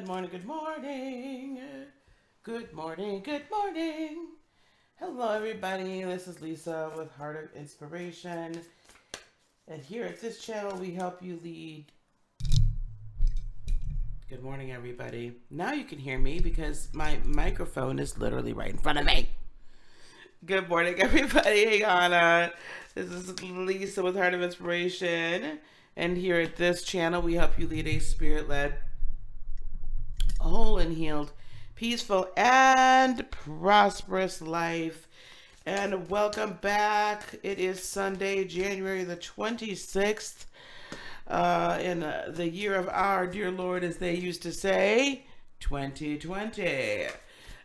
morning, good morning. Good morning, good morning. Hello, everybody. This is Lisa with Heart of Inspiration. And here at this channel, we help you lead. Good morning, everybody. Now you can hear me because my microphone is literally right in front of me. Good morning, everybody. This is Lisa with Heart of Inspiration. And here at this channel, we help you lead a spirit-led, whole and healed, peaceful and prosperous life. And welcome back. It is Sunday, January the 26th, in the year of our dear Lord, as they used to say, 2020.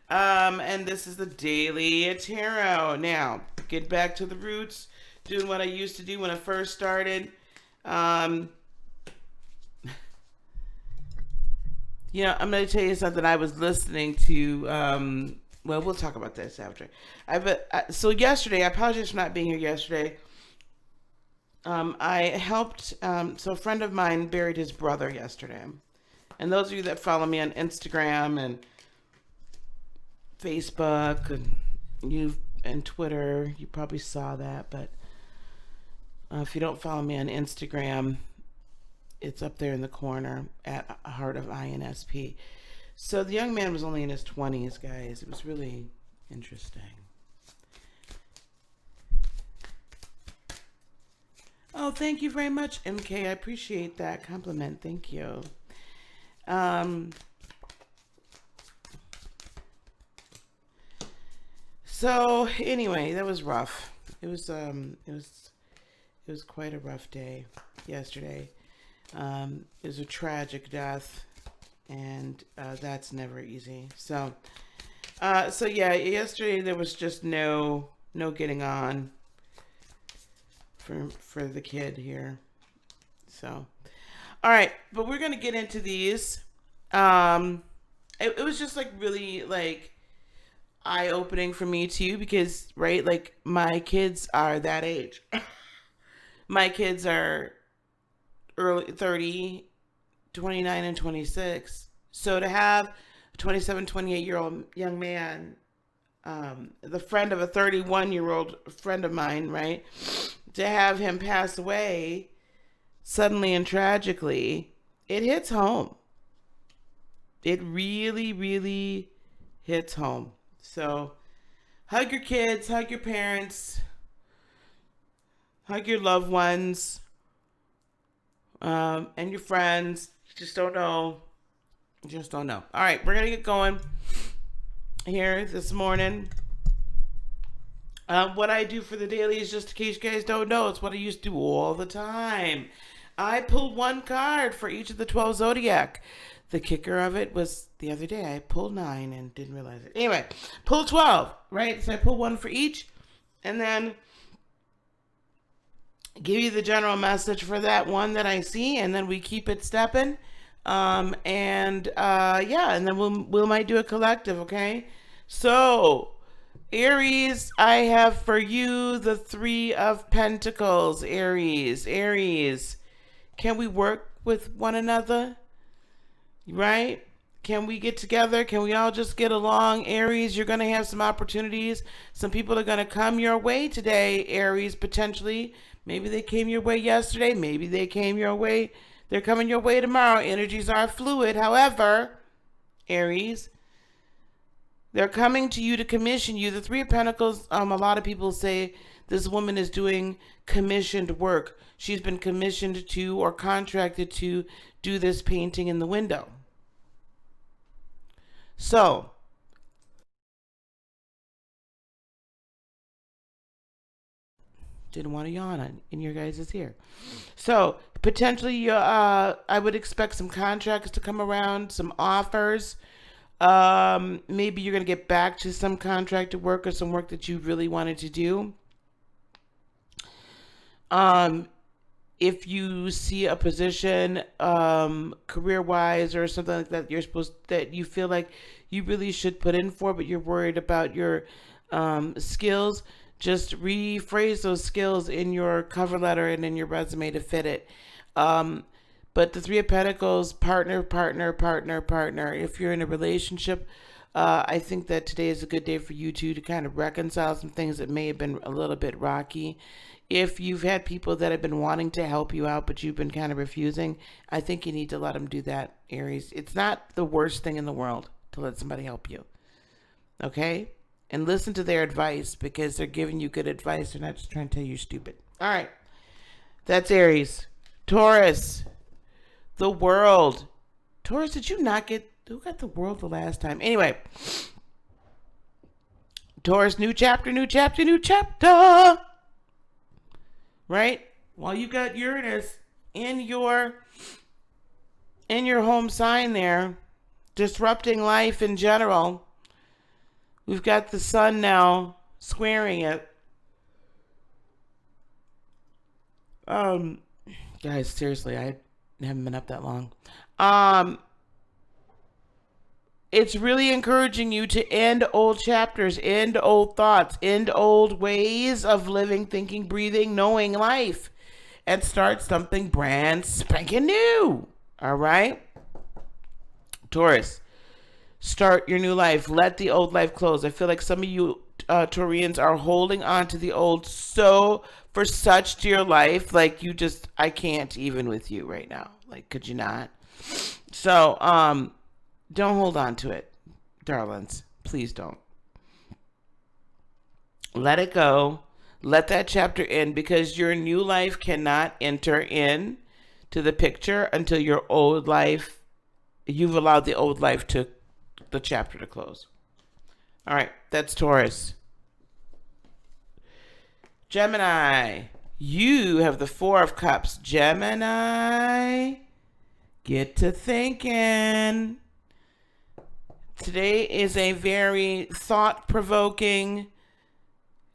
And this is the Daily Tarot. Now, get back to the roots, doing what I used to do when I first started. I'm going to tell you something. I was listening to, well, we'll talk about this after. So yesterday, I apologize for not being here yesterday. I helped, so a friend of mine buried his brother yesterday. And those of you that follow me on Instagram and Facebook and Twitter, you probably saw that. But if you don't follow me on Instagram, it's up there in the corner at Heart of INSP. So the young man was only in his 20s, guys. It was really interesting. Oh, thank you very much, MK. I appreciate that compliment. Thank you. So anyway, that was rough. It was quite a rough day yesterday. It was a tragic death, and that's never easy. So yeah, yesterday there was just no getting on for the kid here. So, all right, but we're gonna get into these. It was just like really like eye-opening for me too, because right, like my kids are that age. My kids are early 30, 29, and 26. So to have a 27, 28-year-old young man, the friend of a 31-year-old friend of mine, right, to have him pass away suddenly and tragically, it hits home. It really, really hits home. So hug your kids, hug your parents, hug your loved ones, and your friends. Just don't know. All right, we're gonna get going here this morning. What I do for the daily is, just in case you guys don't know, it's what I used to do all the time. I pulled one card for each of the 12 zodiac. The kicker of it was the other day I pulled 9 and didn't realize it. Anyway, pull 12, right? So I pull one for each, and then give you the general message for that one that I see, and then we keep it stepping. And then we might do a collective, okay? So, Aries, I have for you the 3 of Pentacles. Aries, can we work with one another? Right? Can we get together? Can we all just get along? Aries, you're going to have some opportunities. Some people are going to come your way today, Aries, potentially. Maybe they came your way yesterday. Maybe they came your way. They're coming your way tomorrow. Energies are fluid. However, Aries, they're coming to you to commission you. The 3 of Pentacles, a lot of people say this woman is doing commissioned work. She's been commissioned to or contracted to do this painting in the window. So, didn't want to yawn in your guys' ear. So, potentially, I would expect some contracts to come around, some offers. Maybe you're going to get back to some contracted work or some work that you really wanted to do. If you see a position, career-wise or something like that, that you feel like you really should put in for, but you're worried about your skills, just rephrase those skills in your cover letter and in your resume to fit it. But the Three of Pentacles, partner, partner, partner, partner. If you're in a relationship, I think that today is a good day for you two to kind of reconcile some things that may have been a little bit rocky. If you've had people that have been wanting to help you out, but you've been kind of refusing, I think you need to let them do that, Aries. It's not the worst thing in the world to let somebody help you. Okay? And listen to their advice, because they're giving you good advice. They're not just trying to tell you you're stupid. All right. That's Aries. Taurus. The World. Taurus, did you not get... Who got the World the last time? Anyway. Taurus, new chapter, new chapter, new chapter. Right? Well, you got Uranus in your home sign there, disrupting life in general. We've got the sun now squaring it. Guys, seriously, I haven't been up that long. It's really encouraging you to end old chapters, end old thoughts, end old ways of living, thinking, breathing, knowing life, and start something brand spanking new. All right? Taurus, start your new life. Let the old life close. I feel like some of you Taurians are holding on to the old for such dear life. Like I can't even with you right now. Like, could you not? So, don't hold on to it, darlings. Please don't. Let it go. Let that chapter end, because your new life cannot enter in to the picture until your old life, you've allowed the old life to the chapter to close. All right, that's Taurus. Gemini, you have the Four of Cups. Gemini, get to thinking. Today is a very thought-provoking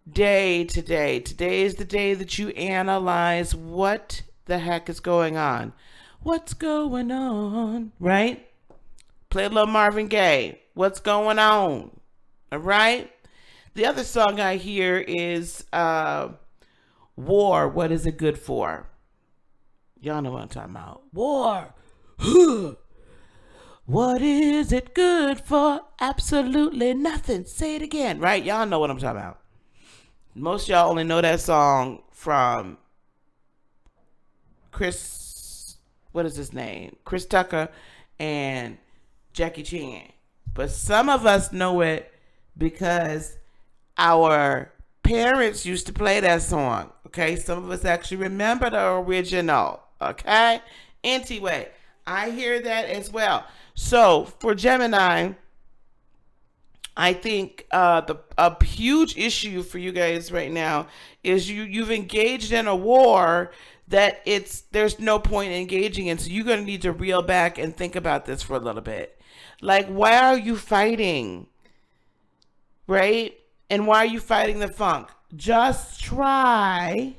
day today. Today is the day that you analyze what the heck is going on. What's going on, right? Play a little Marvin Gaye. What's going on? All right? The other song I hear is War, What Is It Good For? Y'all know what I'm talking about. War. What is it good for? Absolutely nothing. Say it again, right? Y'all know what I'm talking about. Most of y'all only know that song from Chris Tucker and Jackie Chan. But some of us know it because our parents used to play that song. Okay? Some of us actually remember the original. Okay? Anyway, I hear that as well. So for Gemini, I think a huge issue for you guys right now is you've engaged in a war that there's no point in engaging in. So you're going to need to reel back and think about this for a little bit. Like, why are you fighting? Right? And why are you fighting the funk? Just try,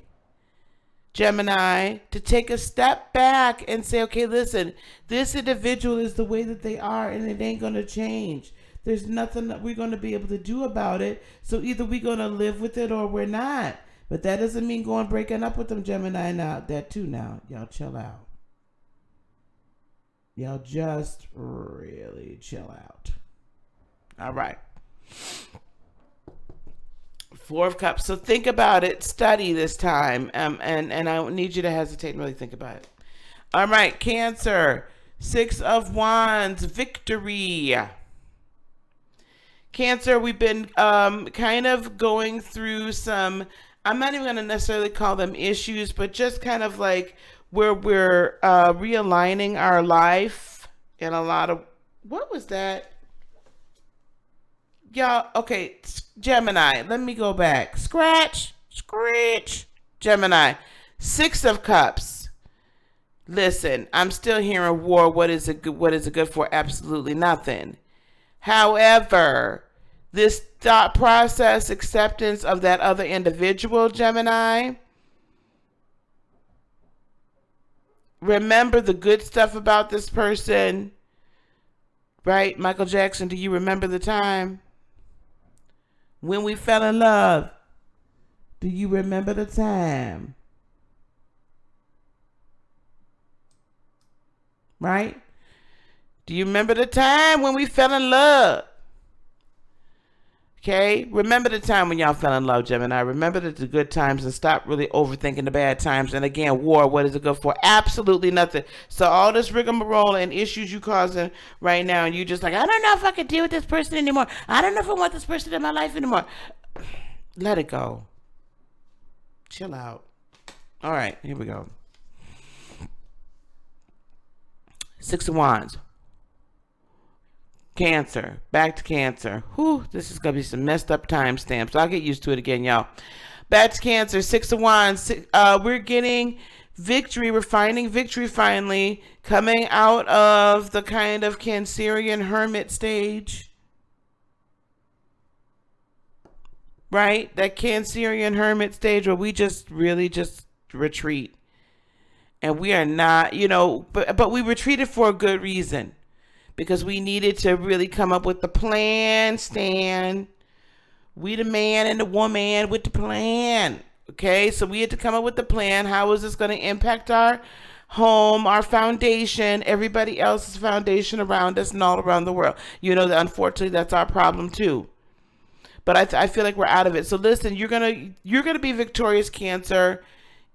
Gemini, to take a step back and say, okay, listen, this individual is the way that they are, and it ain't going to change. There's nothing that we're going to be able to do about it. So either we're going to live with it or we're not. But that doesn't mean going breaking up with them, Gemini. Now, that too now. Y'all chill out. Y'all just really chill out. All right. Four of Cups. So think about it. Study this time. And I need you to hesitate and really think about it. All right. Cancer. Six of Wands. Victory. Cancer, we've been kind of going through some, I'm not even going to necessarily call them issues, but just kind of like where we're realigning our life in a lot of, what was that? Y'all, okay, Gemini, let me go back. Scratch. Gemini, Six of Cups. Listen, I'm still hearing war. What is it good for? Absolutely nothing. However, this thought process, acceptance of that other individual, Gemini, remember the good stuff about this person, right? Michael Jackson, do you remember the time when we fell in love? Do you remember the time? right? Do you remember the time when we fell in love? Okay, remember the time when y'all fell in love, Gemini. Remember the good times and stop really overthinking the bad times. And again, war, what is it good for? Absolutely nothing. So all this rigmarole and issues you causing right now, and you just like, I don't know if I can deal with this person anymore. I don't know if I want this person in my life anymore. Let it go. Chill out. All right, here we go. Six of Wands. Cancer. Back to Cancer. Whew, this is going to be some messed up timestamps. I'll get used to it again, y'all. Back to Cancer. Six of Wands. We're getting victory. We're finding victory finally. Coming out of the kind of Cancerian hermit stage. Right? That Cancerian hermit stage where we just really just retreat. And we are not, but we retreated for a good reason. Because we needed to really come up with the plan, Stan. We the man and the woman with the plan. Okay, so we had to come up with the plan. How is this going to impact our home, our foundation, everybody else's foundation around us and all around the world? Unfortunately, that's our problem too. But I feel like we're out of it. So listen, you're gonna be victorious, Cancer,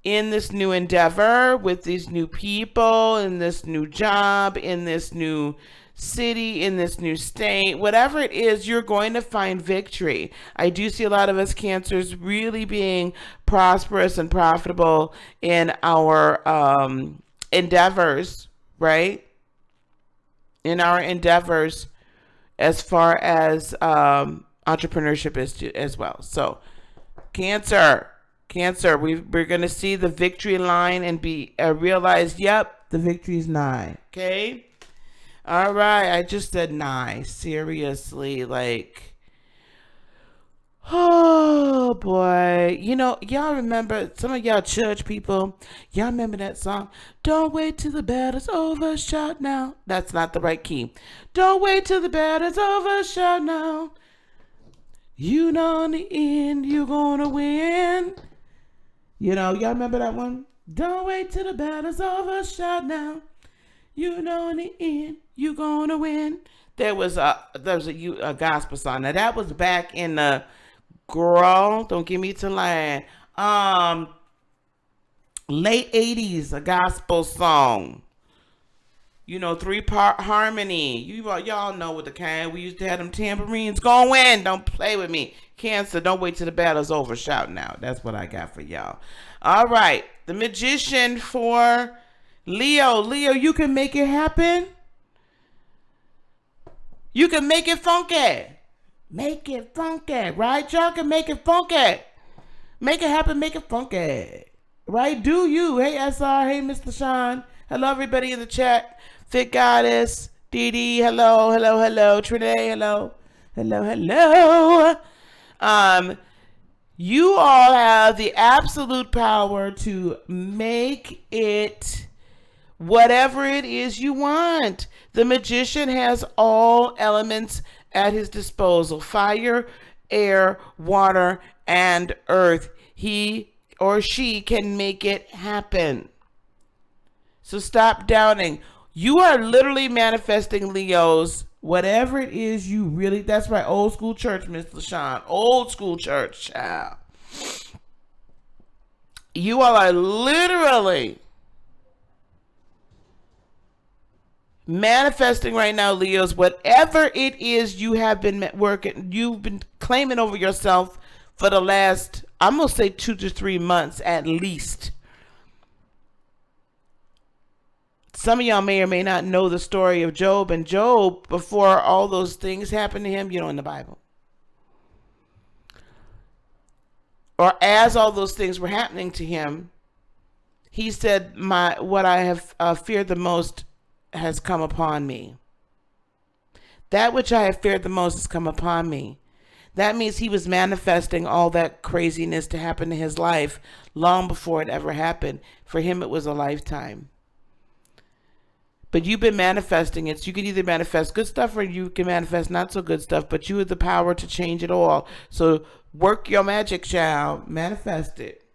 in this new endeavor with these new people, in this new job, in this new city, in this new state, whatever it is, you're going to find victory. I do see a lot of us Cancers really being prosperous and profitable in our endeavors, right? In our endeavors as far as entrepreneurship is as well. So Cancer, we're going to see the victory line and be realize, yep, the victory's nigh. Okay. All right, I just said nigh. Seriously, oh boy. Y'all remember, some of y'all church people, y'all remember that song? Don't wait till the battle's over, shout now. That's not the right key. Don't wait till the battle's over, shout now. In the end, you're gonna win. Y'all remember that one? Don't wait till the battle's over, shout now. In the end, you're gonna win. There was a gospel song. Now that was back in the don't get me to lie. Late 80s, a gospel song. 3-part harmony. Y'all know what the kind. We used to have them tambourines going. Don't play with me. Cancer, don't wait till the battle's over. Shout now. That's what I got for y'all. All right. The Magician for Leo. Leo, you can make it happen. You can make it funky. Make it funky. Right? Y'all can make it funky. Make it happen. Make it funky. Right? Do you. Hey, SR. Hey, Mr. Sean. Hello, everybody in the chat. Fit Goddess. Dee Dee. Hello. Hello. Hello. Trinae. Hello. Hello. Hello. You all have the absolute power to make it whatever it is you want. The Magician has all elements at his disposal: fire, air, water, and earth. He or she can make it happen. So stop doubting. You are literally manifesting, Leos, whatever it is you really, that's right, old school church, Miss LaShawn. Old school church, child. You all are literally manifesting right now, Leos, whatever it is you have been working, you've been claiming over yourself for the last, I'm going to say 2 to 3 months at least. Some of y'all may or may not know the story of Job. And Job, before all those things happened to him, in the Bible, or as all those things were happening to him, he said, what I have feared the most has come upon me. That which I have feared the most has come upon me. That means he was manifesting all that craziness to happen in his life long before it ever happened. For him, it was a lifetime. But you've been manifesting it. So you can either manifest good stuff or you can manifest not so good stuff. But you have the power to change it all. So work your magic, child. Manifest it.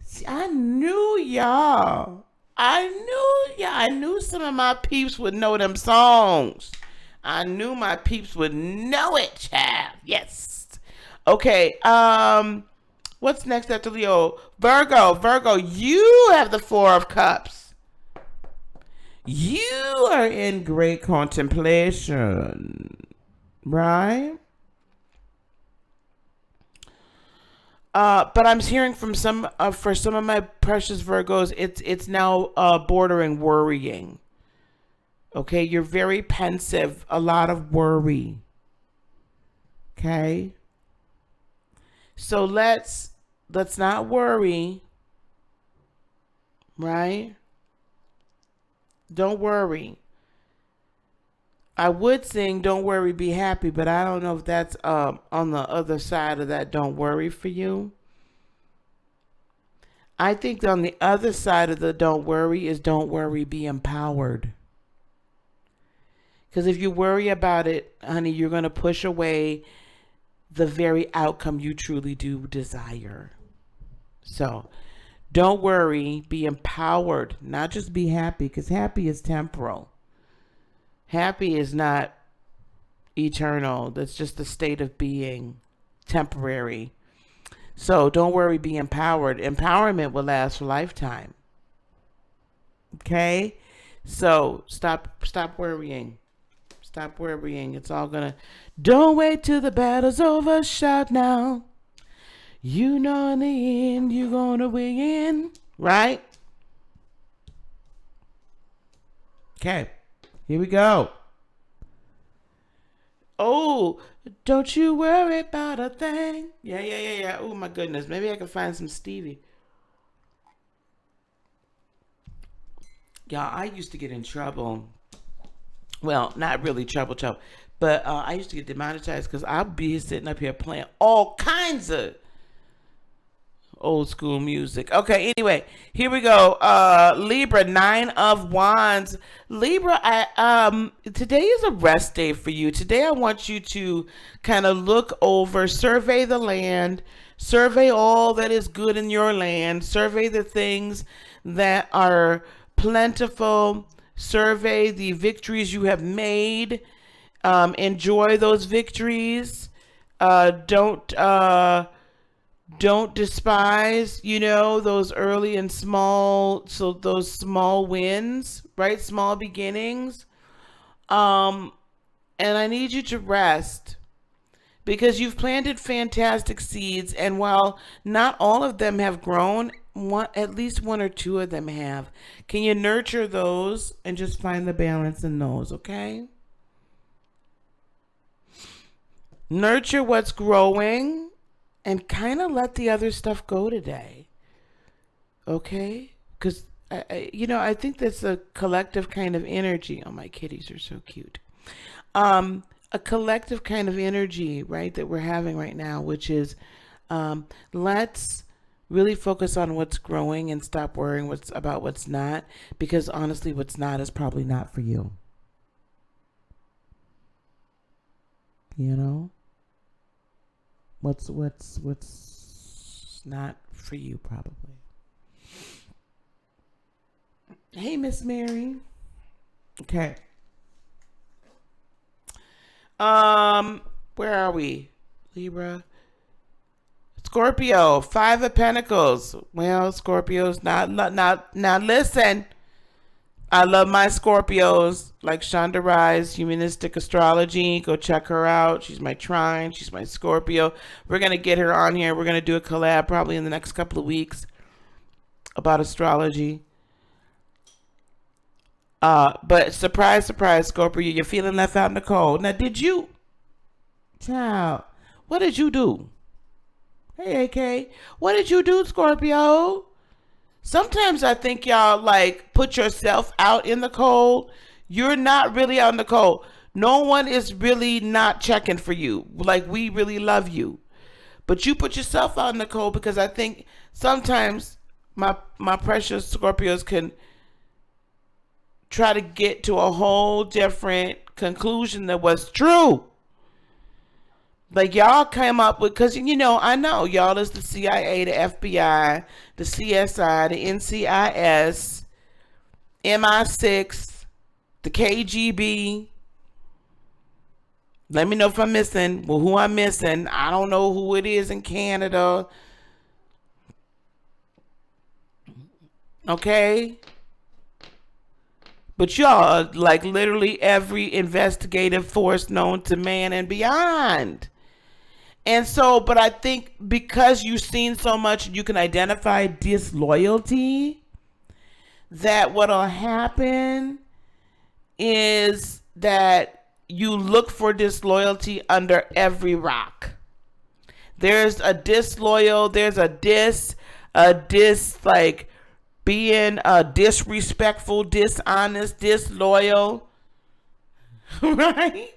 See, I knew y'all I knew some of my peeps would know them songs. I knew my peeps would know it, child. Yes. Okay, what's next after Leo? Virgo, you have the Four of Cups. You are in great contemplation, right? But I'm hearing from for some of my precious Virgos, it's now bordering worrying. Okay, you're very pensive, a lot of worry. Okay, so let's not worry, right? Don't worry. I would sing "Don't Worry, Be Happy," but I don't know if that's on the other side of that "Don't Worry" for you. I think on the other side of the "Don't Worry" is "Don't Worry, Be Empowered." Because if you worry about it, honey, you're going to push away the very outcome you truly do desire. So don't worry, be empowered, not just be happy, because happy is temporal. Happy is not eternal. That's just a state of being, temporary. So don't worry, be empowered. Empowerment will last for a lifetime. Okay? So stop worrying. Stop worrying. It's all gonna. Don't wait till the battle's over. Shout now. You know in the end you're gonna win. Right? Okay. Here we go. Oh, don't you worry about a thing. Yeah. Oh my goodness. Maybe I can find some Stevie. Y'all, I used to get in trouble. Well, not really trouble, but I used to get demonetized because I'd be sitting up here playing all kinds of old school music. Okay, anyway, here we go. Libra, 9 of Wands. Libra, today is a rest day for you. Today I want you to kind of look over, survey the land, survey all that is good in your land, survey the things that are plentiful, survey the victories you have made. Enjoy those victories. Don't despise, those early and small, so those small wins, right? Small beginnings. And I need you to rest because you've planted fantastic seeds. And while not all of them have grown, at least one or two of them have. Can you nurture those and just find the balance in those, okay? Nurture what's growing and kind of let the other stuff go today. Okay? Because, I think that's a collective kind of energy. Oh, my kitties are so cute. A collective kind of energy, right, that we're having right now, which is let's really focus on what's growing and stop worrying about what's not, because honestly, what's not is probably not for you. What's not for you probably. Hey, Miss Mary. Okay. Where are we? Libra. Scorpio, 5 of Pentacles. Well, Scorpios, now listen. I love my Scorpios, like Shonda Rhimes, Humanistic Astrology. Go check her out. She's my trine. She's my Scorpio. We're going to get her on here. We're going to do a collab probably in the next couple of weeks about astrology. But surprise, Scorpio, you're feeling left out in the cold. Now, child, what did you do? Hey, AK, what did you do, Scorpio? Sometimes I think y'all put yourself out in the cold. You're not really out in the cold. No one is really not checking for you. We really love you. But you put yourself out in the cold because I think sometimes my precious Scorpios can try to get to a whole different conclusion than what's true. Y'all came up with, because, I know y'all is the CIA, the FBI, the CSI, the NCIS, MI6, the KGB. Let me know if I'm missing. Well, who I'm missing. I don't know who it is in Canada. Okay? But y'all, like literally every investigative force known to man and beyond. And so, but I think because you've seen so much, you can identify disloyalty, that what'll happen is that you look for disloyalty under every rock. There's a disloyal, there's a like being disrespectful, dishonest, disloyal, right?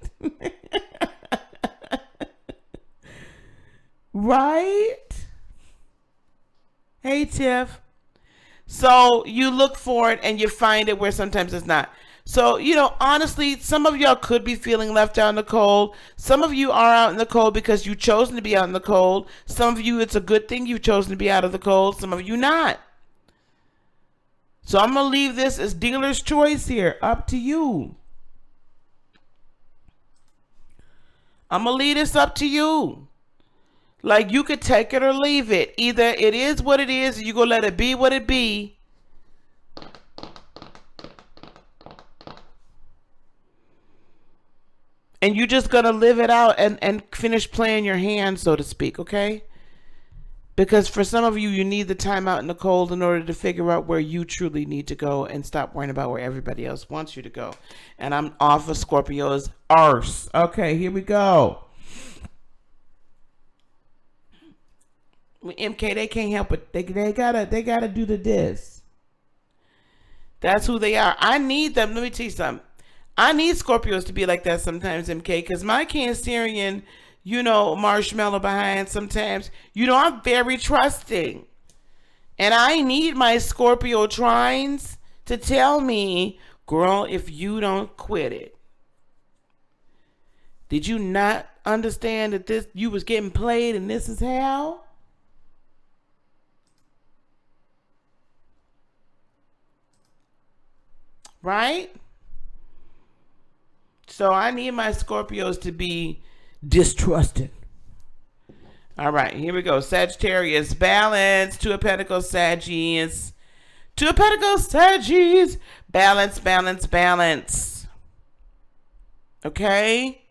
Right? Hey, Tiff. So you look for it and you find it where sometimes it's not. So, you know, honestly, some of y'all could be feeling left out in the cold. Some of you are out in the cold because you've chosen to be out in the cold. Some of you, it's a good thing you've chosen to be out of the cold. Some of you not. So I'm going to leave this as dealer's choice here. Up to you. I'm going to leave this up to you. Like, you could take it or leave it. Either it is what it is, and you going to let it be what it be. And you're just going to live it out and finish playing your hand, so to speak, okay? Because for some of you, you need the time out in the cold in order to figure out where you truly need to go and stop worrying about where everybody else wants you to go. And I'm off of Scorpio's arse. Okay, here we go. MK, they can't help it. They gotta do the this. That's who they are. I need them. Let me tell you something. I need Scorpios to be like that sometimes, MK, because my Cancerian, you know, marshmallow behind sometimes, you know, I'm very trusting. And I need my Scorpio trines to tell me, girl, if you don't quit it. Did you not understand that this, you was getting played and this is how? Right? So I need my Scorpios to be distrusted. All right, here we go. Sagittarius, balance. Two of Pentacles, Saggies. Two of Pentacles, Saggies. Balance, balance, balance. Okay?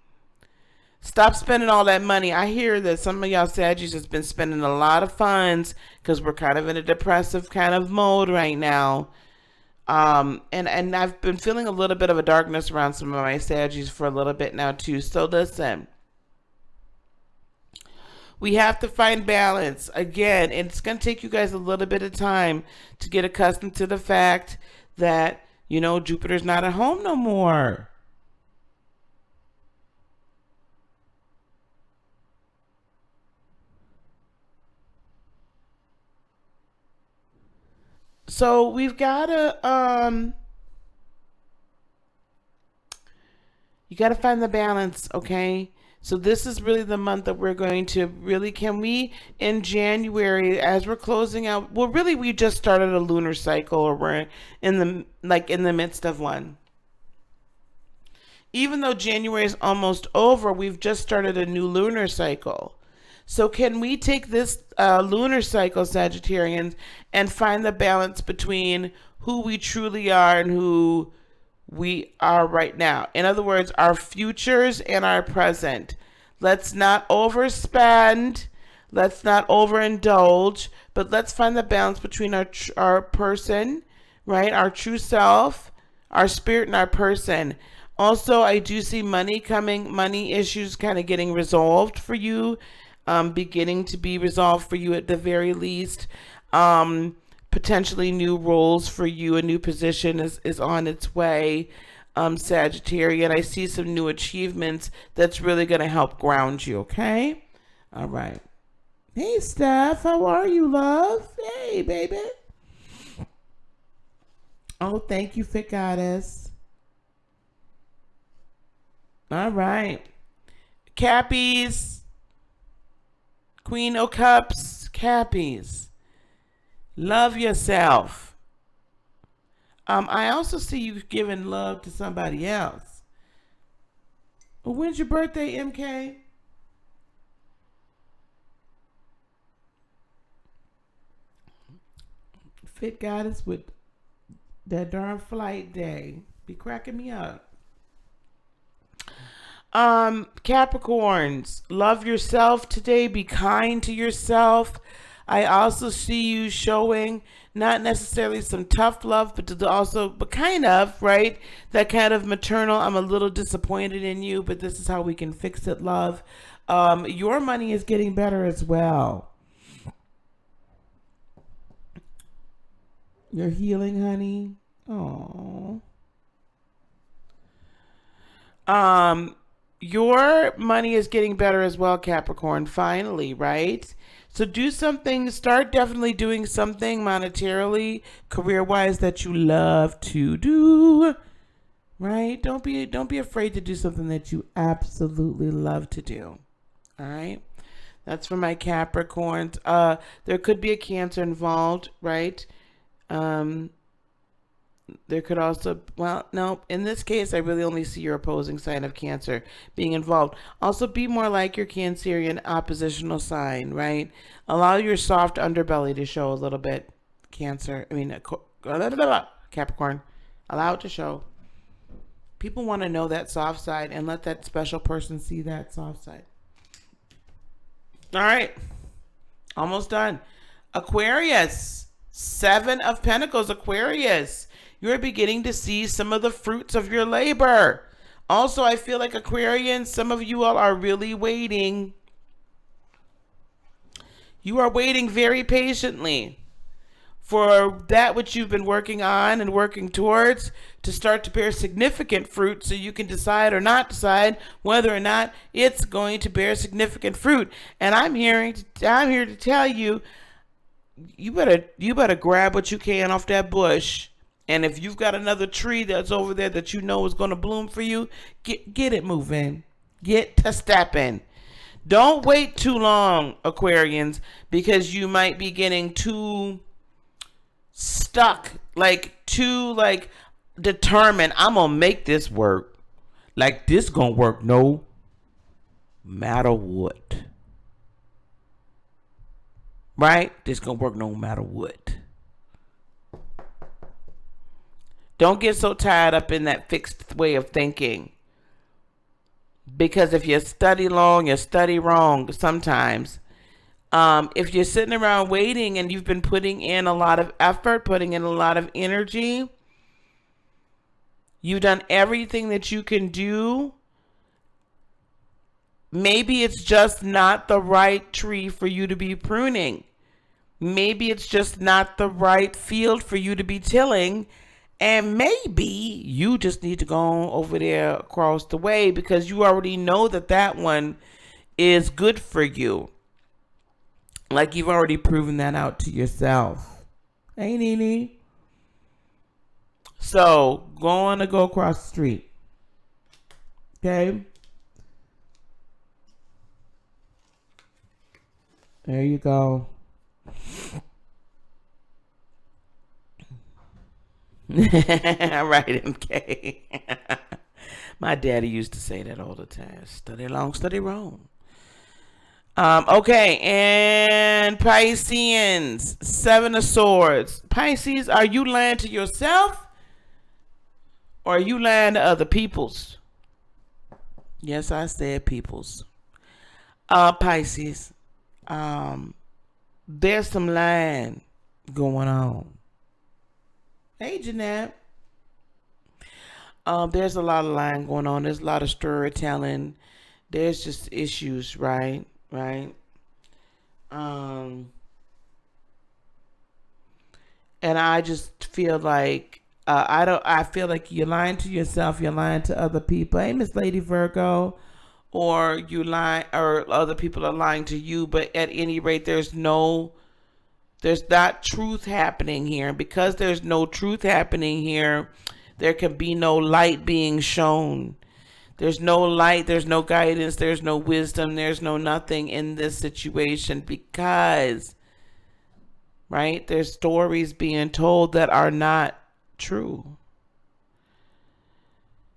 Stop spending all that money. I hear that some of y'all Saggies has been spending a lot of funds because we're kind of in a depressive kind of mode right now. And I've been feeling a little bit of a darkness around some of my Saggies for a little bit now too. So listen, we have to find balance. Again, it's going to take you guys a little bit of time to get accustomed to the fact that, you know, Jupiter's not at home no more. So we've got to, you got to find the balance, okay? So this is really the month that we're going to really, can we, in January, as we're closing out, well, really, we just started a lunar cycle, or we're in the midst of one. Even though January is almost over, we've just started a new lunar cycle. So can we take this lunar cycle, Sagittarians, and find the balance between who we truly are and who we are right now? In other words, our futures and our present. Let's not overspend. Let's not overindulge. But let's find the balance between our person, right? Our true self, our spirit, and our person. Also, I do see money coming, money issues kind of getting resolved for you. Beginning to be resolved for you at the very least. Potentially new roles for you. A new position is on its way, Sagittarius. I see some new achievements that's really going to help ground you, okay? All right. Hey, Steph. How are you, love? Hey, baby. Oh, thank you, Fit Goddess. All right. Cappies. Queen of Cups, Cappies. Love yourself. I also see you giving love to somebody else. Well, when's your birthday, MK? Fit goddess with that darn flight day. Be cracking me up. Capricorns, love yourself today. Be kind to yourself. I also see you showing not necessarily some tough love, but kind of, right? That kind of maternal, I'm a little disappointed in you, but this is how we can fix it, love. Your money is getting better as well. You're healing, honey. Oh. Your money is getting better as well, Capricorn, finally, right? So do something, start definitely doing something monetarily, career-wise that you love to do, right? Don't be afraid to do something that you absolutely love to do. All right? That's for my Capricorns. There could be a Cancer involved, right? There could also, well, no, in this case, I really only see your opposing sign of Cancer being involved. Also, be more like your Cancerian oppositional sign, right? Allow your soft underbelly to show a little bit, Capricorn. Allow it to show. People want to know that soft side, and let that special person see that soft side. All right. Almost done. Aquarius. 7 of Pentacles, Aquarius. You're beginning to see some of the fruits of your labor. Also, I feel like Aquarians, some of you all are really waiting. You are waiting very patiently for that which you've been working on and working towards to start to bear significant fruit, so you can decide or not decide whether or not it's going to bear significant fruit. And I'm here to tell you, you better grab what you can off that bush. And if you've got another tree that's over there that you know is going to bloom for you, get it moving. Get to stepping. Don't wait too long, Aquarians, because you might be getting too stuck, too determined. I'm going to make this work. Like, this going to work no matter what. Right? This going to work no matter what. Don't get so tied up in that fixed way of thinking. Because if you study long, you study wrong sometimes. If you're sitting around waiting and you've been putting in a lot of effort, putting in a lot of energy, you've done everything that you can do, maybe it's just not the right tree for you to be pruning. Maybe it's just not the right field for you to be tilling. And maybe you just need to go over there across the way, because you already know that one is good for you. Like, you've already proven that out to yourself. Hey, Nene. So, go across the street. Okay? There you go. All right, MK. My daddy used to say that all the time. Study long, study wrong. Okay, and Pisceans, 7 of Swords. Pisces, are you lying to yourself, or are you lying to other peoples? Yes, I said peoples. Pisces, there's some lying going on. Hey, Jeanette. There's a lot of lying going on. There's a lot of storytelling. There's just issues, right? And I just feel like I feel like you're lying to yourself. You're lying to other people. Hey, Miss Lady Virgo, or you lie, or other people are lying to you. But at any rate, there's not truth happening here. And because there's no truth happening here, there can be no light being shown. There's no light, there's no guidance, there's no wisdom, there's no nothing in this situation, because, right, there's stories being told that are not true.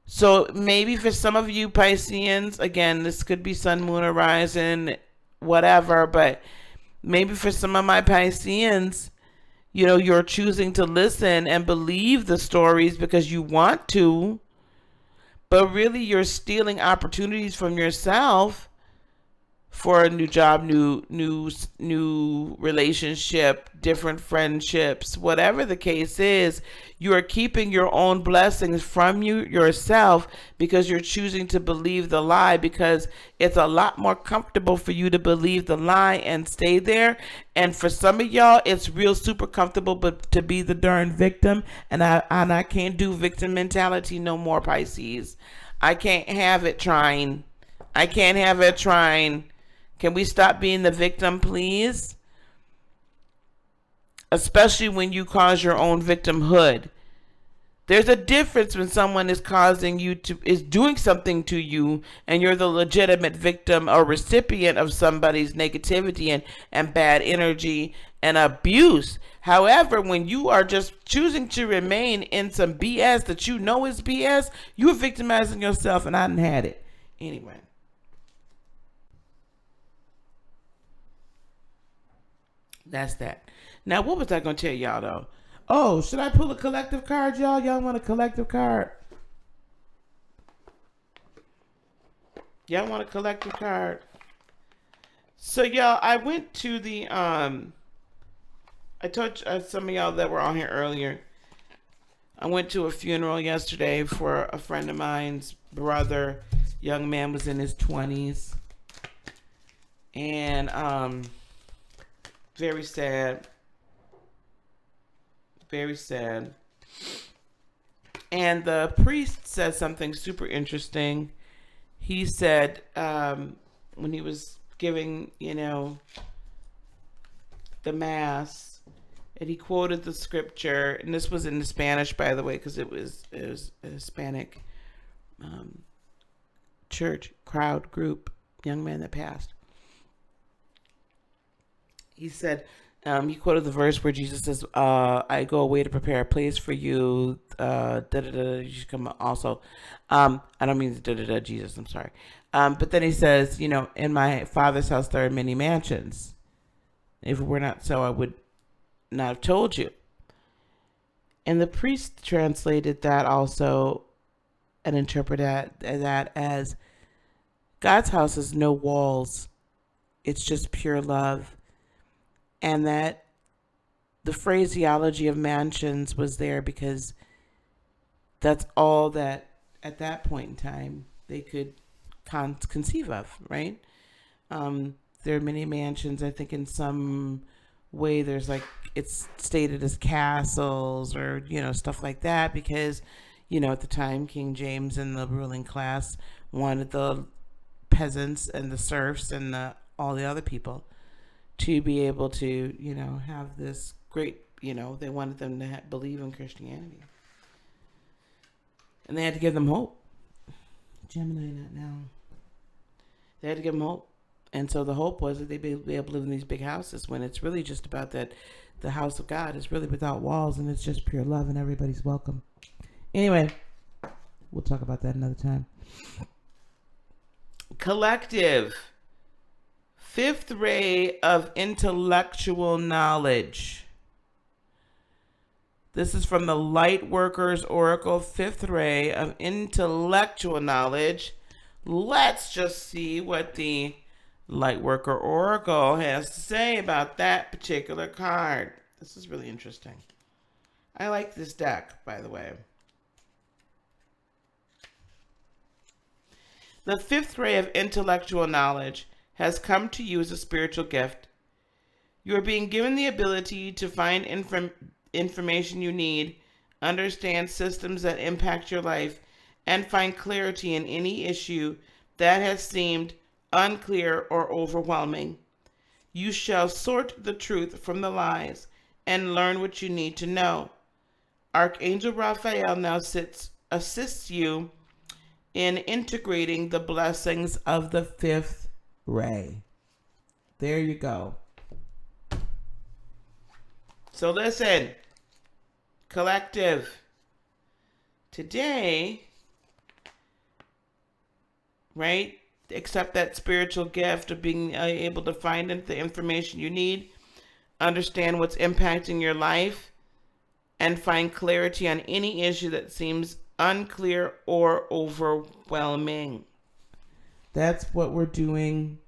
So maybe for some of you Pisceans, again, this could be sun, moon, or rising, whatever, but maybe for some of my Pisceans, you know, you're choosing to listen and believe the stories because you want to, but really you're stealing opportunities from yourself for a new job, new relationship, different friendships, whatever the case is. You are keeping your own blessings from yourself because you're choosing to believe the lie, because it's a lot more comfortable for you to believe the lie and stay there. And for some of y'all, it's real super comfortable but to be the darn victim. And I can't do victim mentality no more, Pisces. I can't have it trying. I can't have it trying. Can we stop being the victim, please? Especially when you cause your own victimhood. There's a difference when someone is doing something to you and you're the legitimate victim or recipient of somebody's negativity and bad energy and abuse. However, when you are just choosing to remain in some BS that you know is BS, you're victimizing yourself, and I done had it. Anyway. That's that. Now, what was I going to tell y'all, though? Oh, should I pull a collective card, y'all? Y'all want a collective card? Y'all want a collective card? So, y'all, I went to the, I told some of y'all that were on here earlier. I went to a funeral yesterday for a friend of mine's brother. Young man was in his 20s. And, very sad. Very sad. And the priest said something super interesting. He said, when he was giving, the mass, and he quoted the scripture, and this was in Spanish, by the way, because it was a Hispanic church crowd group, young man that passed. He said, he quoted the verse where Jesus says, I go away to prepare a place for you. You should come also. I don't mean Jesus, I'm sorry. But then he says, in my Father's house there are many mansions. If it were not so, I would not have told you. And the priest translated that also and interpreted that as God's house is no walls. It's just pure love. And that the phraseology of mansions was there because that's all that at that point in time they could conceive of, right? There are many mansions. I think in some way there's it's stated as castles or, stuff like that because, at the time King James and the ruling class wanted the peasants and the serfs and all the other people to be able to, have this great, they wanted them to believe in Christianity. And they had to give them hope. Gemini, not now. They had to give them hope. And so the hope was that they'd be able to live in these big houses when it's really just about that the house of God is really without walls and it's just pure love and everybody's welcome. Anyway, we'll talk about that another time. Collective. Fifth ray of intellectual knowledge. This is from the Light Workers Oracle, fifth ray of intellectual knowledge. Let's just see what the Light Worker Oracle has to say about that particular card. This is really interesting. I like this deck, by the way. The fifth ray of intellectual knowledge has come to you as a spiritual gift. You are being given the ability to find information you need, understand systems that impact your life, and find clarity in any issue that has seemed unclear or overwhelming. You shall sort the truth from the lies and learn what you need to know. Archangel Raphael now assists you in integrating the blessings of the fifth ray. There you go. So listen, collective, today, right? Accept that spiritual gift of being able to find the information you need, understand what's impacting your life, and find clarity on any issue that seems unclear or overwhelming. That's what we're doing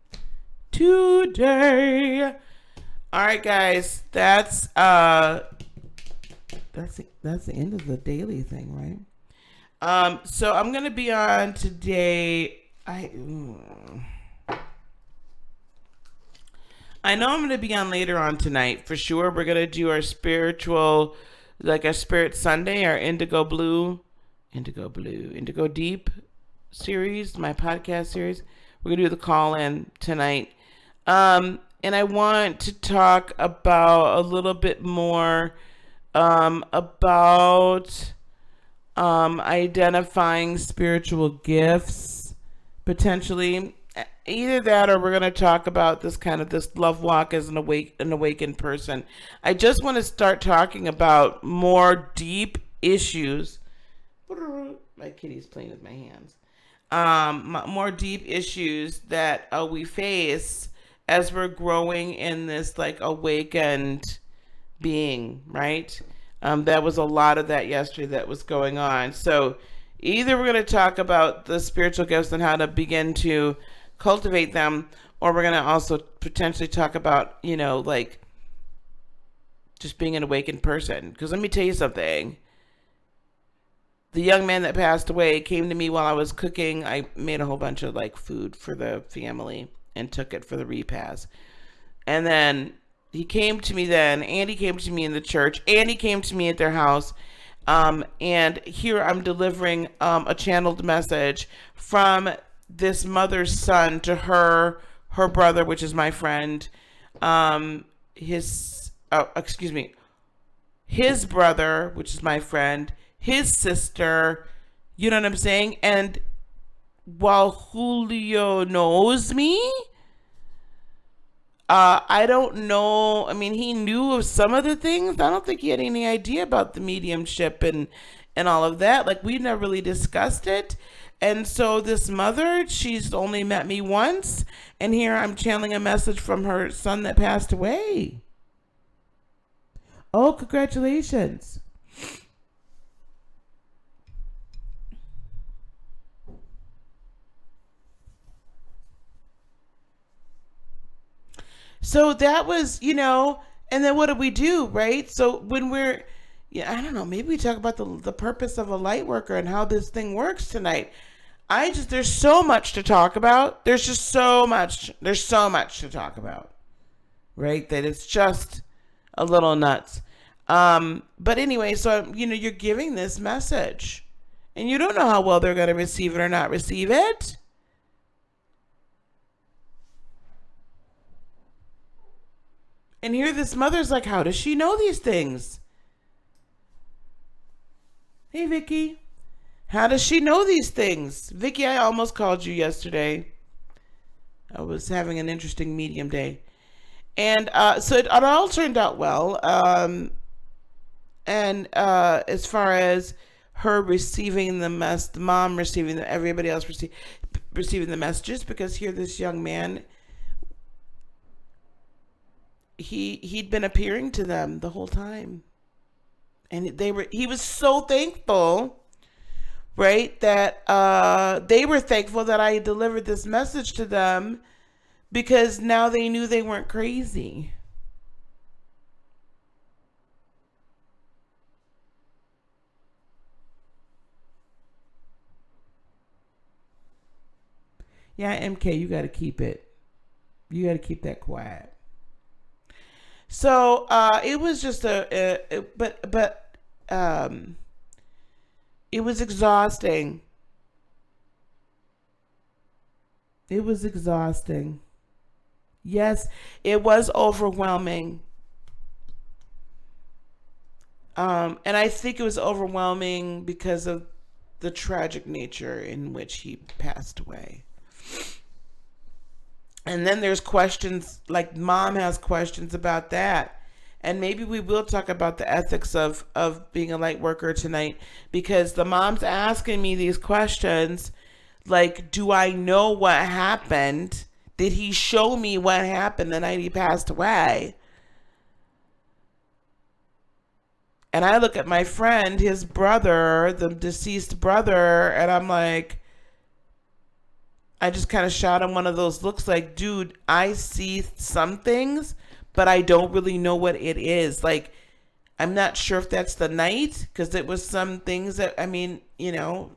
today. All right, guys, that's the end of the daily thing, right? So I'm gonna be on today. I know I'm gonna be on later on tonight for sure. We're gonna do our spiritual, like our Spirit Sunday, our Indigo Deep series, my podcast series. We're gonna do the call-in tonight. And I want to talk about a little bit more about identifying spiritual gifts, potentially. Either that, or we're going to talk about this love walk as an awakened person. I just want to start talking about more deep issues. My kitty's playing with my hands. More deep issues that we face as we're growing in this like awakened being, right? That was a lot of that yesterday that was going on. So either we're going to talk about the spiritual gifts and how to begin to cultivate them, or we're going to also potentially talk about, like just being an awakened person. Because let me tell you something. The young man that passed away came to me while I was cooking. I made a whole bunch of like food for the family and took it for the repast. And then he came to me then. Andy came to me in the church. Andy came to me at their house. And here I'm delivering a channeled message from this mother's son to her brother, which is my friend. His brother, which is my friend, his sister, you know what I'm saying? And while Julio knows me, I don't know. I mean, he knew of some of the things. I don't think he had any idea about the mediumship and all of that. Like, we never really discussed it. And so this mother, she's only met me once. And here I'm channeling a message from her son that passed away. Oh, congratulations. So that was, and then what do we do, right? So when I don't know, maybe we talk about the purpose of a light worker and how this thing works tonight. There's so much to talk about. There's so much to talk about, right? That it's just a little nuts. But anyway, so, you're giving this message and you don't know how well they're going to receive it or not receive it. And here this mother's like, how does she know these things? Hey, Vicky. How does she know these things? Vicky, I almost called you yesterday. I was having an interesting medium day. And so it all turned out well. And as far as her receiving the mom receiving everybody else receiving the messages, because here this young man, he'd been appearing to them the whole time, and he was so thankful, right, that they were thankful that I delivered this message to them, because now they knew they weren't crazy. Yeah, MK, you got to keep it. You got to keep that quiet. So it was just it was exhausting. It was exhausting. Yes, it was overwhelming. And I think it was overwhelming because of the tragic nature in which he passed away. And then there's questions, like mom has questions about that. And maybe we will talk about the ethics of being a light worker tonight, because the mom's asking me these questions like, do I know what happened? Did he show me what happened the night he passed away? And I look at my friend, his brother, the deceased brother, and I'm like, I just kind of shot him one of those looks like, dude, I see some things, but I don't really know what it is. Like, I'm not sure if that's the night, because it was some things that, I mean, you know,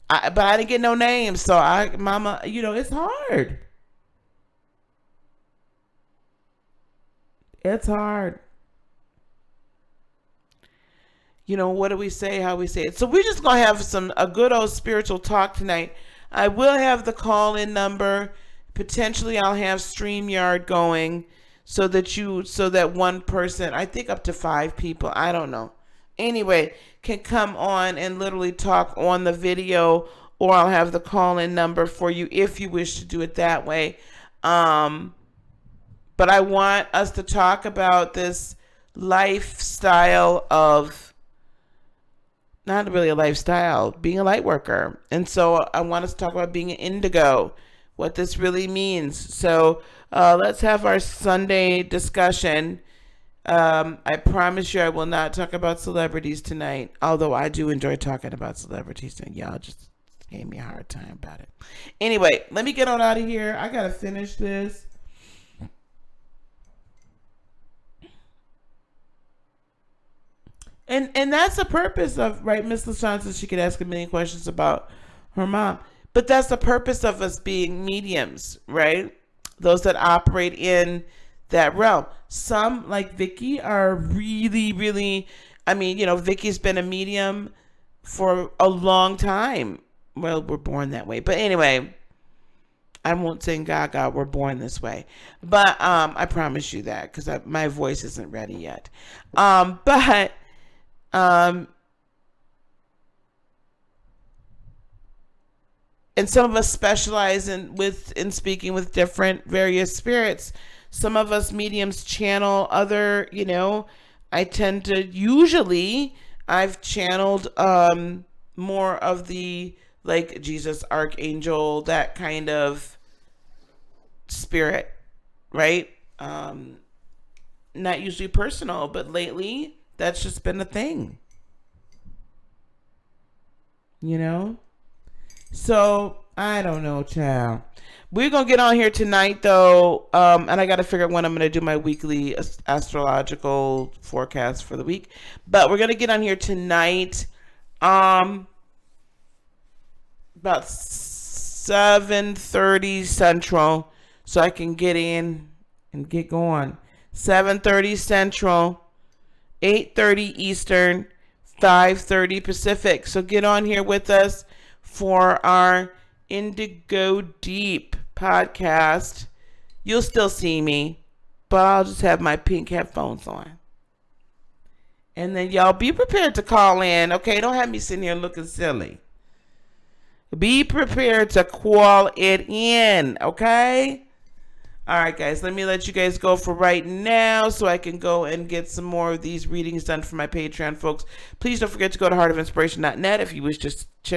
but I didn't get no names. So mama, you know, it's hard. It's hard. You know, what do we say, how we say it. So we're just going to have a good old spiritual talk tonight. I will have the call-in number. Potentially I'll have StreamYard going so that one person, I think up to 5 people, I don't know. Anyway, can come on and literally talk on the video, or I'll have the call-in number for you if you wish to do it that way. But I want us to talk about this lifestyle of, not really a lifestyle, being a light worker. And so I want us to talk about being an indigo, what this really means. So let's have our Sunday discussion. I promise you I will not talk about celebrities tonight, although I do enjoy talking about celebrities, and y'all just gave me a hard time about it. Anyway, let me get on out of here. I got to finish this. And that's the purpose of, right, Miss LaShawn says she could ask a million questions about her mom. But that's the purpose of us being mediums, right? Those that operate in that realm. Some, like Vicky, are really, really, I mean, you know, Vicky's been a medium for a long time. Well, we're born that way. But anyway, I won't sing Gaga, we're born this way. But I promise you that, because my voice isn't ready yet. But and some of us specialize in speaking with different various spirits. Some of us mediums channel other, you know, I've channeled more of the, like, Jesus, Archangel, that kind of spirit, right? Not usually personal, but lately that's just been a thing, you know? So, I don't know, child. We're going to get on here tonight, though, and I got to figure out when I'm going to do my weekly astrological forecast for the week. But we're going to get on here tonight about 7:30 Central, so I can get in and get going. 7:30 Central, 8:30 Eastern, 5:30 Pacific. So get on here with us for our Indigo Deep podcast. You'll still see me, but I'll just have my pink headphones on. And then y'all be prepared to call in, okay? Don't have me sitting here looking silly. Be prepared to call it in, okay? All right, guys, let me let you guys go for right now so I can go and get some more of these readings done for my Patreon folks. Please don't forget to go to heartofinspiration.net if you wish to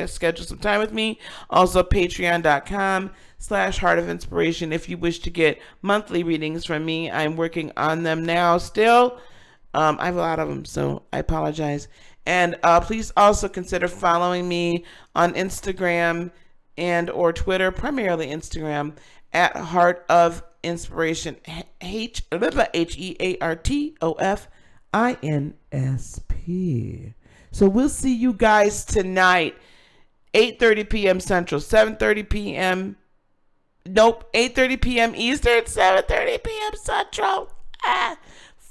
schedule some time with me. Also, patreon.com/heartofinspiration if you wish to get monthly readings from me. I'm working on them now still. I have a lot of them, so I apologize. And please also consider following me on Instagram and or Twitter, primarily Instagram, at Heart of Inspiration, HEARTOFINSP. So we'll see you guys tonight, 8:30 p.m. Central, 7:30 p.m. Nope, 8:30 p.m. Eastern, 7:30 p.m. Central,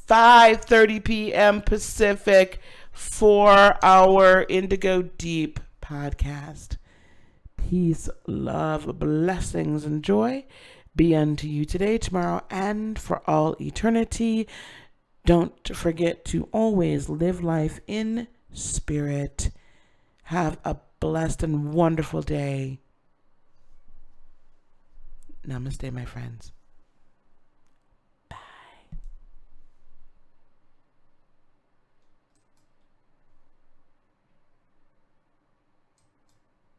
5:30 p.m. Pacific for our Indigo Deep podcast. Peace, love, blessings, and joy be unto you today, tomorrow, and for all eternity. Don't forget to always live life in spirit. Have a blessed and wonderful day. Namaste, my friends.